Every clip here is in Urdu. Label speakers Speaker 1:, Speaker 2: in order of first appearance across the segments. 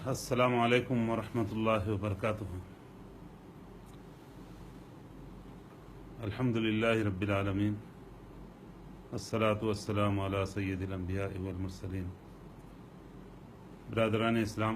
Speaker 1: السلام علیکم ورحمۃ اللہ وبرکاتہ. الحمد للہ رب العالمین والصلاة والسلام علی سید الانبیاء والمرسلین. برادران اسلام،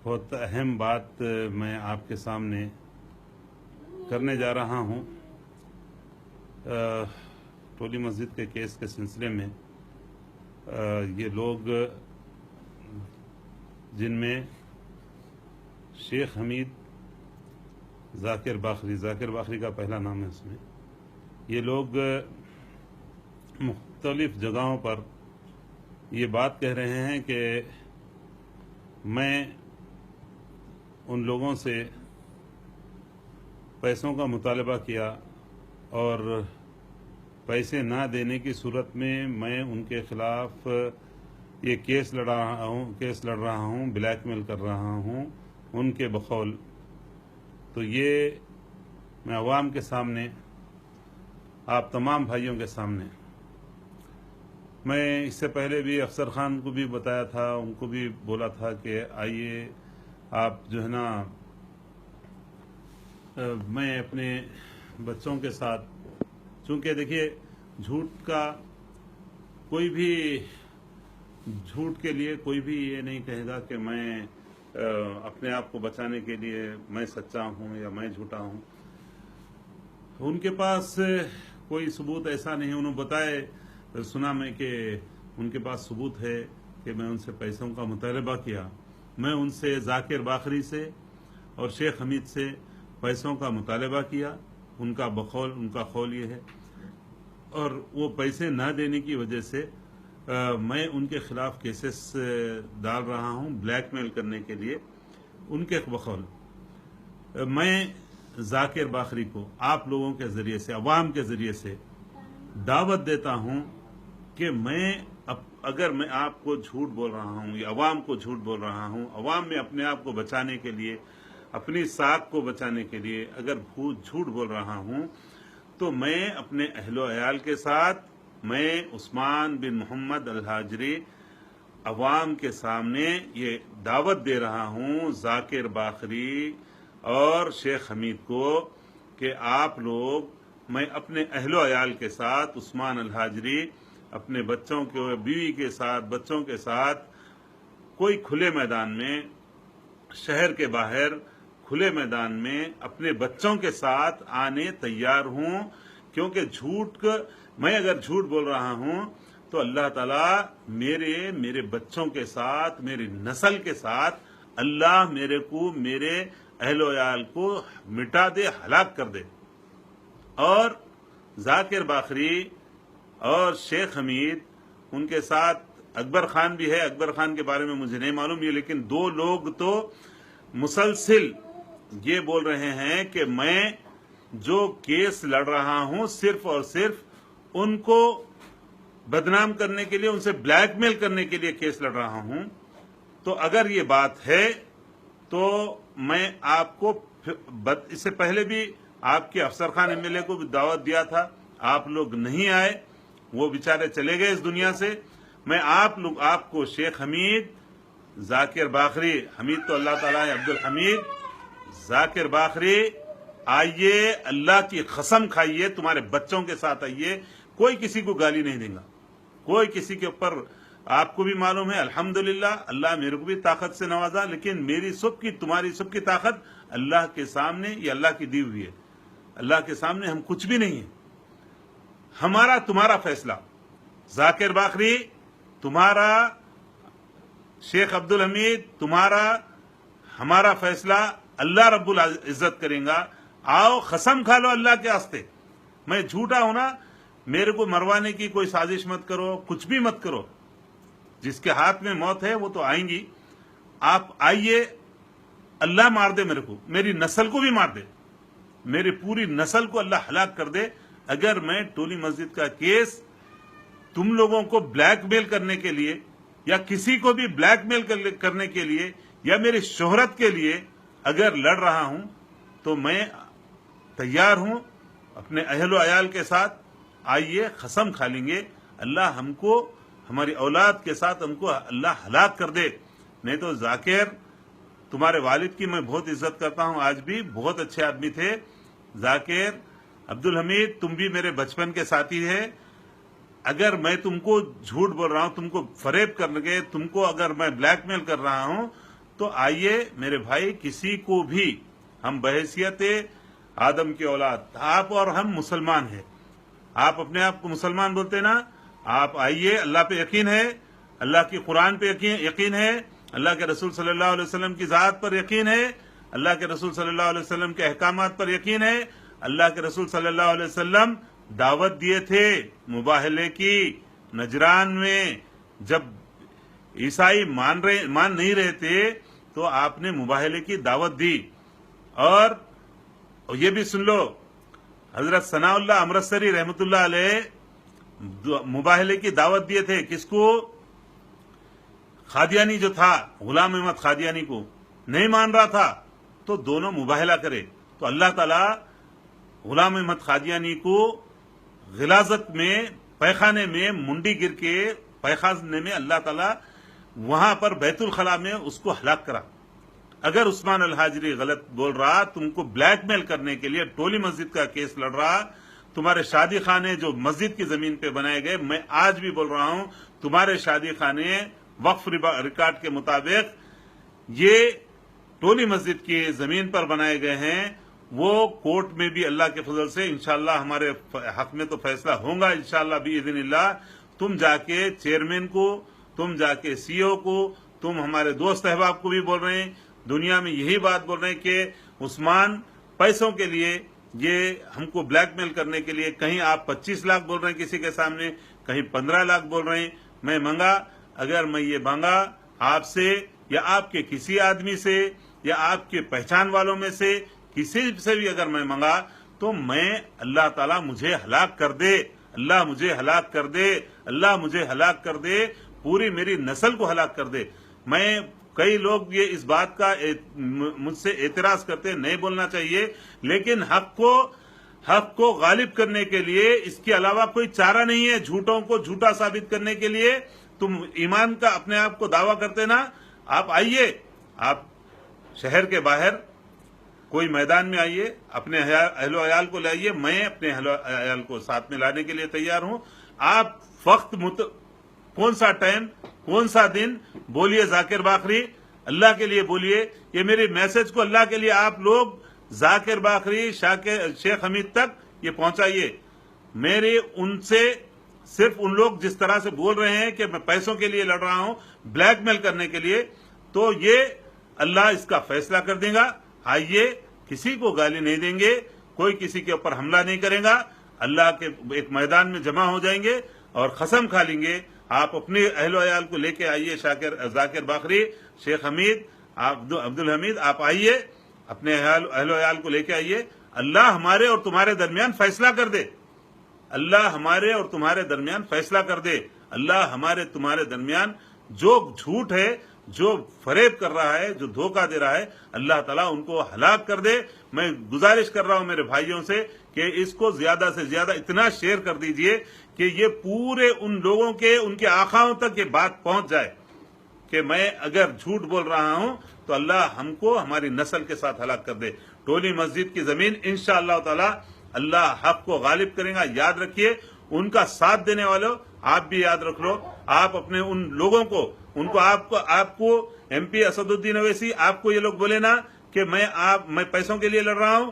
Speaker 1: بہت اہم بات میں آپ کے سامنے کرنے جا رہا ہوں. ٹولی مسجد کے کیس کے سلسلے میں یہ لوگ جن میں شیخ حمید ذاکر باخری کا پہلا نام ہے، اس میں یہ لوگ مختلف جگہوں پر یہ بات کہہ رہے ہیں کہ میں ان لوگوں سے پیسوں کا مطالبہ کیا اور پیسے نہ دینے کی صورت میں ان کے خلاف یہ کیس لڑ رہا ہوں، بلیک میل کر رہا ہوں ان کے بقول. تو یہ میں عوام کے سامنے، آپ تمام بھائیوں کے سامنے، میں اس سے پہلے بھی افسر خان کو بھی بتایا تھا، ان کو بھی بولا تھا کہ آئیے آپ جو ہے نا، میں اپنے بچوں کے ساتھ، چونکہ دیکھیے جھوٹ کے لیے کوئی بھی یہ نہیں کہے گا کہ میں اپنے آپ کو بچانے کے لیے میں سچا ہوں یا میں جھوٹا ہوں. ان کے پاس کوئی ثبوت ایسا نہیں. انہوں بتائے، سنا میں کہ ان کے پاس ثبوت ہے کہ میں ان سے پیسوں کا مطالبہ کیا. میں ان سے ذاکر باخری سے اور شیخ حمید سے پیسوں کا مطالبہ کیا. ان کا قول یہ ہے، اور وہ پیسے نہ دینے کی وجہ سے میں ان کے خلاف کیسز ڈال رہا ہوں بلیک میل کرنے کے لیے. ان کے بقول میں ذاکر باخری کو آپ لوگوں کے ذریعے سے، عوام کے ذریعے سے دعوت دیتا ہوں کہ اگر میں آپ کو جھوٹ بول رہا ہوں یا عوام کو جھوٹ بول رہا ہوں، عوام میں اپنے آپ کو بچانے کے لیے، اپنی ساکھ کو بچانے کے لیے اگر جھوٹ بول رہا ہوں، تو میں اپنے اہل و عیال کے ساتھ، میں عثمان بن محمد الحاجری عوام کے سامنے یہ دعوت دے رہا ہوں ذاکر باخری اور شیخ حمید کو کہ آپ لوگ، میں اپنے اہل و عیال کے ساتھ، عثمان الحاجری اپنے بچوں کے، بیوی کے ساتھ، بچوں کے ساتھ کوئی کھلے میدان میں، شہر کے باہر کھلے میدان میں اپنے بچوں کے ساتھ آنے تیار ہوں. کیونکہ میں اگر جھوٹ بول رہا ہوں تو اللہ تعالیٰ میرے بچوں کے ساتھ، میری نسل کے ساتھ اللہ میرے اہل و عیال کو مٹا دے، ہلاک کر دے. اور ذاکر باخری اور شیخ حمید، ان کے ساتھ اکبر خان بھی ہے. اکبر خان کے بارے میں مجھے نہیں معلوم یہ، لیکن دو لوگ تو مسلسل یہ بول رہے ہیں کہ میں جو کیس لڑ رہا ہوں صرف اور صرف ان کو بدنام کرنے کے لیے، ان سے بلیک میل کرنے کے لیے کیس لڑ رہا ہوں. تو اگر یہ بات ہے تو میں آپ کو اس سے پہلے بھی آپ کے افسر خان ایم ایل اے کو بھی دعوت دیا تھا، آپ لوگ نہیں آئے، وہ بیچارے چلے گئے اس دنیا سے. میں آپ کو شیخ حمید، ذاکر باخری، حمید تو اللہ تعالیٰ ہے، عبد الحمید، ذاکر باخری، آئیے، اللہ کی قسم کھائیے، تمہارے بچوں کے ساتھ آئیے. کوئی کسی کو گالی نہیں دے گا، کوئی کسی کے اوپر. آپ کو بھی معلوم ہے الحمدللہ اللہ میرے کو بھی طاقت سے نوازا، لیکن میری سب کی، تمہاری سب کی طاقت اللہ کے سامنے، یہ اللہ کی دی ہوئی ہے. اللہ کے سامنے ہم کچھ بھی نہیں ہیں. ہمارا تمہارا فیصلہ، ذاکر باخری تمہارا، شیخ عبد الحمید تمہارا، ہمارا فیصلہ اللہ رب العزت کریں گا. آؤ قسم کھا لو اللہ کے واسطے. میں جھوٹا ہوں نا، میرے کو مروانے کی کوئی سازش مت کرو، کچھ بھی مت کرو. جس کے ہاتھ میں موت ہے وہ تو آئیں گی. آپ آئیے، اللہ مار دے میرے کو، میری نسل کو بھی مار دے، میری پوری نسل کو اللہ ہلاک کر دے، اگر میں ٹولی مسجد کا کیس تم لوگوں کو بلیک میل کرنے کے لیے، یا کسی کو بھی بلیک میل کرنے کے لیے، یا میری شہرت کے لیے اگر لڑ رہا ہوں، تو میں تیار ہوں اپنے اہل و عیال کے ساتھ. آئیے، قسم کھا لیں گے اللہ ہم کو ہماری اولاد کے ساتھ ہم کو اللہ ہلاک کر دے. نہیں تو ذاکر تمہارے والد کی میں بہت عزت کرتا ہوں, آج بھی بہت اچھے آدمی تھے. ذاکر, عبدالحمید, تم بھی میرے بچپن کے ساتھی ہے. اگر میں تم کو جھوٹ بول رہا ہوں, تم کو فریب کر کے, تم کو اگر میں بلیک میل کر رہا ہوں, تو آئیے میرے بھائی, کسی کو بھی ہم بحیثیت آدم کی اولاد, آپ اور ہم مسلمان ہیں. آپ اپنے آپ کو مسلمان بولتے نا, آپ آئیے, اللہ پہ یقین ہے, اللہ کی قرآن پہ یقین ہے, اللہ کے رسول صلی اللہ علیہ وسلم کی ذات پر یقین ہے, اللہ کے رسول صلی اللہ علیہ وسلم کے احکامات پر یقین ہے. اللہ کے رسول صلی اللہ علیہ وسلم دعوت دیے تھے مباہلے کی. نجران میں جب عیسائی مان نہیں رہے تھے تو آپ نے مباہلے کی دعوت دی. اور یہ بھی سن لو, حضرت ثناء اللہ امرتسری رحمۃ اللہ علیہ مباہلے کی دعوت دیے تھے. کس کو؟ قادیانی جو تھا, غلام احمد قادیانی کو. نہیں مان رہا تھا تو دونوں مباہلہ کرے. تو اللہ تعالیٰ غلام احمد قادیانی کو غلاظت میں, پیخانے میں منڈی گر کے پیخانے میں اللہ تعالیٰ وہاں پر بیت الخلاء میں اس کو ہلاک کرا. اگر عثمان الحاجری غلط بول رہا, تم کو بلیک میل کرنے کے لیے ٹولی مسجد کا کیس لڑ رہا, تمہارے شادی خانے جو مسجد کی زمین پہ بنائے گئے, میں آج بھی بول رہا ہوں تمہارے شادی خانے وقف ریکارڈ کے مطابق یہ ٹولی مسجد کی زمین پر بنائے گئے ہیں. وہ کورٹ میں بھی اللہ کے فضل سے انشاءاللہ ہمارے حق میں تو فیصلہ ہوگا انشاءاللہ باذن اللہ. تم جا کے چیئرمین کو, تم جا کے سی او کو, تم ہمارے دوست احباب کو بھی بول رہے ہیں, دنیا میں یہی بات بول رہے ہیں کہ عثمان پیسوں کے لیے, یہ ہم کو بلیک میل کرنے کے لیے, کہیں آپ 25 لاکھ بول رہے ہیں کسی کے سامنے, کہیں 15 لاکھ بول رہے ہیں. میں مانگا, اگر میں یہ مانگا آپ سے یا آپ کے کسی آدمی سے یا آپ کے پہچان والوں میں سے کسی سے بھی اگر میں مانگا, تو میں اللہ تعالیٰ مجھے ہلاک کر دے, اللہ مجھے ہلاک کر دے, اللہ مجھے ہلاک کر دے, پوری میری نسل کو ہلاک کر دے. میں کئی لوگ یہ اس بات کا مجھ سے اعتراض کرتے, نہیں بولنا چاہیے, لیکن حق کو غالب کرنے کے لیے اس کے علاوہ کوئی چارہ نہیں ہے. جھوٹوں کو جھوٹا ثابت کرنے کے لیے تم ایمان کا اپنے آپ کو دعویٰ کرتے نا, آپ آئیے, آپ شہر کے باہر کوئی میدان میں آئیے, اپنے اہل و عیال کو لائیے, میں اپنے اہل و عیال کو ساتھ میں لانے کے لیے تیار ہوں. آپ وقت کون سا ٹائم, کون سا دن بولیے ذاکر باقری, اللہ کے لیے بولیے. یہ میری میسج کو اللہ کے لیے آپ لوگ ذاکر باقری, شیخ حمید تک یہ پہنچائیے. میری ان سے صرف ان لوگ جس طرح سے بول رہے ہیں کہ میں پیسوں کے لیے لڑ رہا ہوں, بلیک میل کرنے کے لیے, تو یہ اللہ اس کا فیصلہ کر دے گا. آئیے, کسی کو گالی نہیں دیں گے, کوئی کسی کے اوپر حملہ نہیں کرے گا. اللہ کے ایک میدان میں جمع ہو جائیں گے اور قسم کھا لیں گے. آپ اپنے اہل و عیال کو لے کے آئیے, ذاکر باقری, شیخ حمید, عبدالحمید, آپ آئیے, اپنے اہل و عیال کو لے کے آئیے. اللہ ہمارے اور تمہارے درمیان فیصلہ کر دے, اللہ ہمارے اور تمہارے درمیان فیصلہ کر دے. اللہ ہمارے تمہارے درمیان جو جھوٹ ہے, جو فریب کر رہا ہے, جو دھوکہ دے رہا ہے, اللہ تعالیٰ ان کو ہلاک کر دے. میں گزارش کر رہا ہوں میرے بھائیوں سے کہ اس کو زیادہ سے زیادہ اتنا شیئر کر دیجئے کہ یہ پورے ان لوگوں کے, ان کے آقاؤں تک یہ بات پہنچ جائے کہ میں اگر جھوٹ بول رہا ہوں تو اللہ ہم کو ہماری نسل کے ساتھ ہلاک کر دے. ٹولی مسجد کی زمین انشاءاللہ تعالی اللہ حق کو غالب کرے گا. یاد رکھیے, ان کا ساتھ دینے والوں, آپ بھی یاد رکھ لو, آپ اپنے ان لوگوں کو, ان کو آپ کو ایم پی اسد الدین اویسی, آپ کو یہ لوگ بولے نا کہ میں پیسوں کے لیے لڑ رہا ہوں,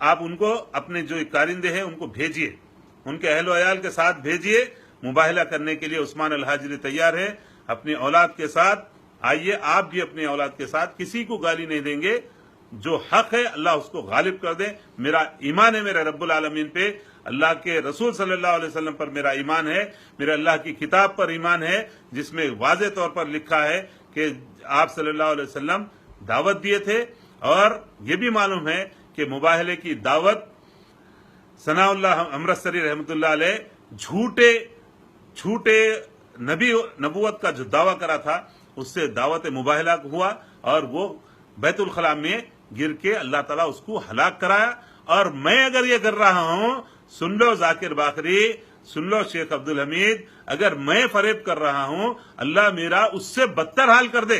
Speaker 1: آپ ان کو اپنے جو کارندے ہیں ان کو بھیجیے, ان کے اہل و عیال کے ساتھ بھیجیے. مباہلہ کرنے کے لیے عثمان الحاجری تیار ہے اپنی اولاد کے ساتھ. آئیے, آپ بھی اپنی اولاد کے ساتھ, کسی کو گالی نہیں دیں گے. جو حق ہے اللہ اس کو غالب کر دے. میرا ایمان ہے میرے رب العالمین پہ, اللہ کے رسول صلی اللہ علیہ وسلم پر میرا ایمان ہے, میرا اللہ کی کتاب پر ایمان ہے, جس میں واضح طور پر لکھا ہے کہ آپ صلی اللہ علیہ وسلم دعوت دیے تھے. اور یہ بھی معلوم ہے کہ مباہلے کی دعوت ثناء اللہ امرتسری رحمۃ اللہ علیہ جھوٹے نبوت کا جو دعویٰ کرا تھا, اس سے دعوت مباہلہ ہوا اور وہ بیت الخلاء میں گر کے اللہ تعالیٰ اس کو ہلاک کرایا. اور میں اگر یہ کر رہا ہوں, سن لو ذاکر باقری, سن لو شیخ عبدالحمید، اگر میں فریب کر رہا ہوں اللہ میرا اس سے بدتر حال کر دے،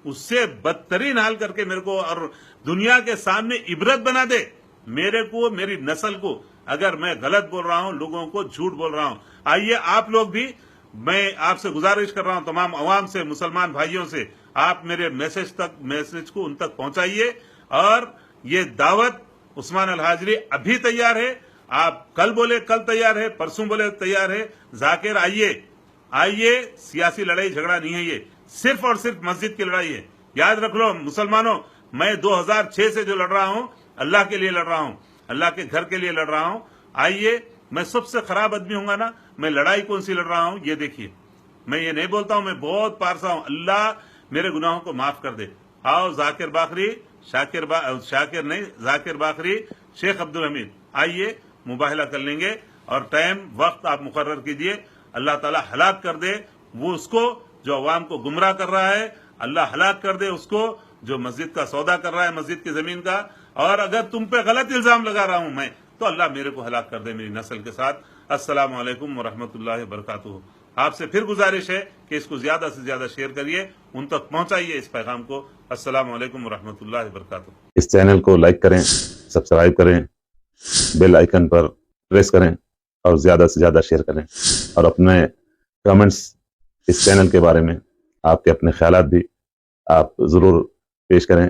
Speaker 1: اس سے بدترین حال کر کے میرے کو اور دنیا کے سامنے عبرت بنا دے میرے کو، میری نسل کو، اگر میں غلط بول رہا ہوں، لوگوں کو جھوٹ بول رہا ہوں۔ آئیے آپ لوگ بھی، میں آپ سے گزارش کر رہا ہوں تمام عوام سے، مسلمان بھائیوں سے، آپ میرے میسج کو ان تک پہنچائیے، اور یہ دعوت عثمان الحاضری ابھی تیار ہے، آپ کل بولے کل تیار ہے، پرسوں بولے تیار ہے، ذاکر آئیے، سیاسی لڑائی جھگڑا نہیں ہے، یہ صرف اور صرف مسجد کی لڑائی ہے۔ یاد رکھ لو مسلمانوں، میں 2006 سے جو لڑ رہا ہوں اللہ کے لیے لڑ رہا ہوں، اللہ کے گھر کے لیے لڑ رہا ہوں۔ آئیے، میں سب سے خراب آدمی ہوں گا نا، میں لڑائی کون سی لڑ رہا ہوں یہ دیکھیے، میں یہ نہیں بولتا ہوں میں بہت پارسا ہوں، اللہ میرے گناہوں کو معاف کر دے۔ آؤ ذاکر باقری، ذاکر باقری، شیخ عبدالحمید، آئیے مباہلہ کر لیں گے، اور ٹائم وقت آپ مقرر کیجئے، اللہ تعالیٰ ہلاک کر دے وہ اس کو جو عوام کو گمراہ کر رہا ہے، اللہ ہلاک کر دے اس کو جو مسجد کا سودا کر رہا ہے، مسجد کی زمین کا، اور اگر تم پہ غلط الزام لگا رہا ہوں میں تو اللہ میرے کو ہلاک کر دے میری نسل کے ساتھ۔ السلام علیکم ورحمۃ اللہ وبرکاتہ۔ آپ سے پھر گزارش ہے کہ اس کو زیادہ سے زیادہ شیئر کریے، ان تک پہنچائیے اس پیغام کو۔ السلام علیکم ورحمۃ اللہ وبرکاتہ۔
Speaker 2: اس چینل کو لائک کریں، سبسکرائب کریں، بیل آئیکن پر پریس کریں، اور زیادہ سے زیادہ شیئر کریں، اور اپنے کمنٹس اس چینل کے بارے میں، آپ کے اپنے خیالات بھی آپ ضرور پیش کریں۔